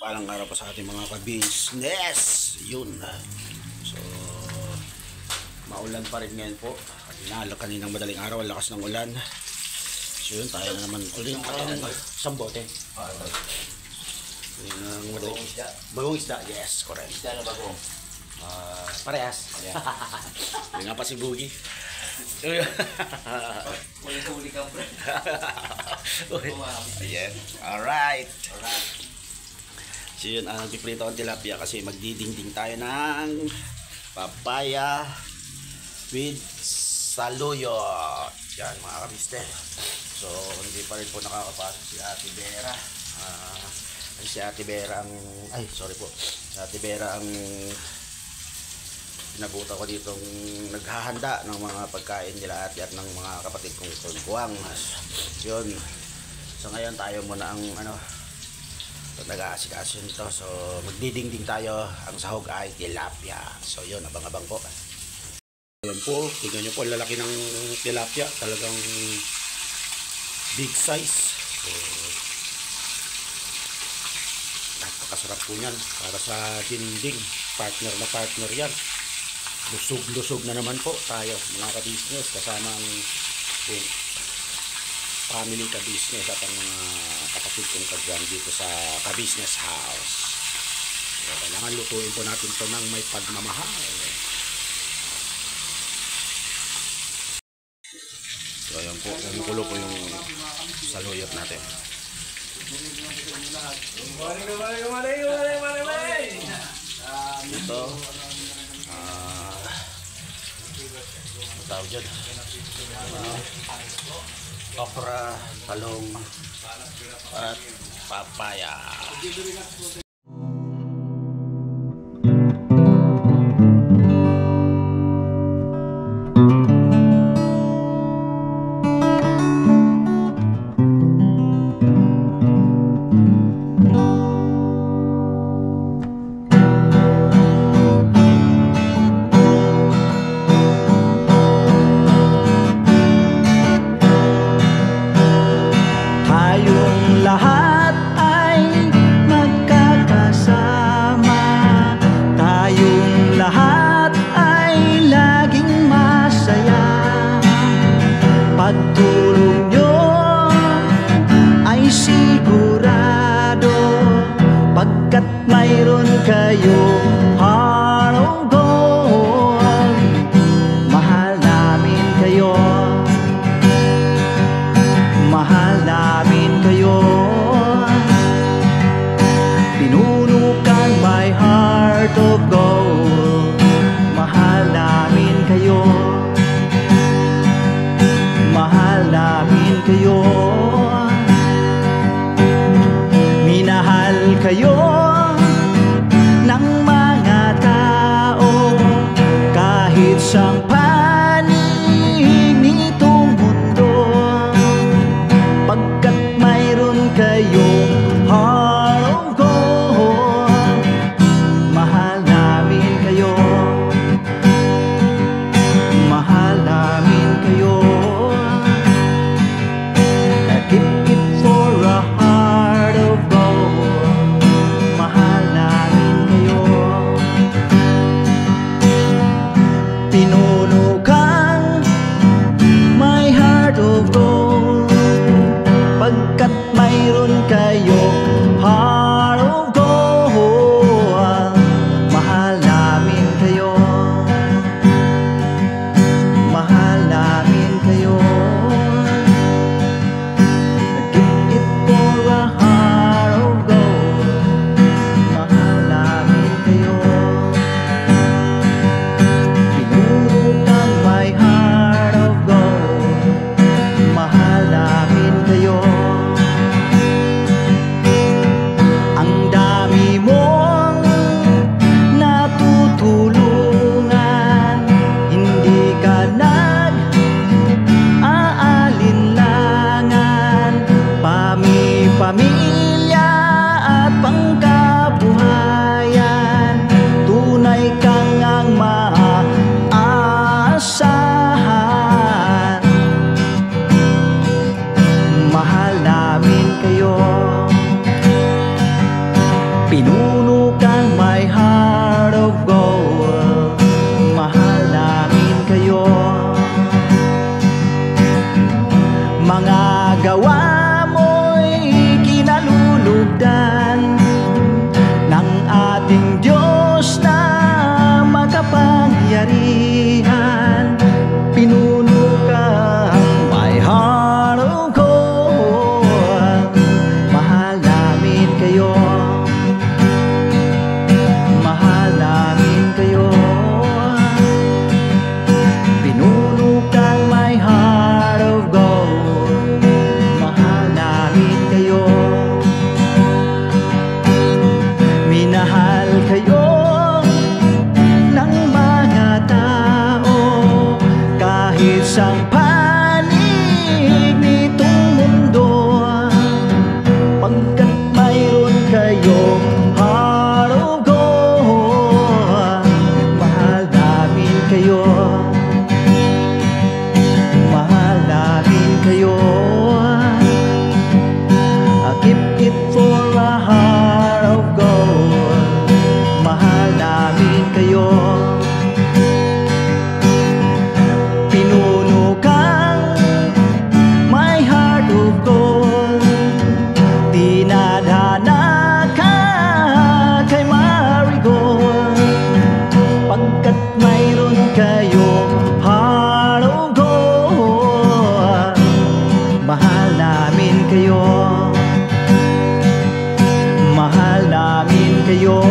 Mapagpalang araw pa sa ating mga ka-business. Yun. So, maulan pa rin ngayon po. Kaninang madaling araw, ang lakas ng ulan. So yun, tayo na naman ulit. Isang bote. Bagong isda. Yes, correct. Isda na bagong. Parehas. Hindi nga pa si Boogie. Huli kang friend. Yes. Alright. So yun, piprito ang tilapia kasi magdidingding tayo ng papaya with saluyot. Yan mga kabiste. So hindi pa rin po nakakapasok si Ate Vera. Si Ate Vera ang si Ate Vera ang pinabuta ko ditong naghahanda ng mga pagkain nila ate at ng mga kapatid kong tungkuang. Yun. So ngayon tayo muna ang nag-aasikaso nito. So magdidingding tayo. Ang sahog ay tilapia. So yun, abang-abang po. Alam po, tignan nyo po ang lalaki ng tilapia. Talagang big size. So napakasarap po yan. Para sa dinding. Partner na partner yan. Lusog-lusog na naman po tayo mga ka-business kasama ang family ka-business at ang mga kapatid kong kagyan dito sa ka-business house. So, kailangan lutuin po natin ito ng may pagmamahal. So ayan po, kumukulo po yung saluyot natin. Ito tawag dyan, okra, talong at papaya. Lahat ay magkakasama, tayong lahat ay laging masaya. Pagtulong nyo ay sigurado, pagkat mayroon kayo heart of gold. Mahal namin kayo, mahal namin kayo. Pinunukan my heart of gold. Mahal namin kayo, mahal namin kayo. Minahal kayo ng mga tao kahit sang panig nitong mundo, pagkat mayroon kayong heart of gold. Mahal namin kayo, mahal namin kayo. Keep it for a heart of gold. namin kayo. Mahal namin kayo.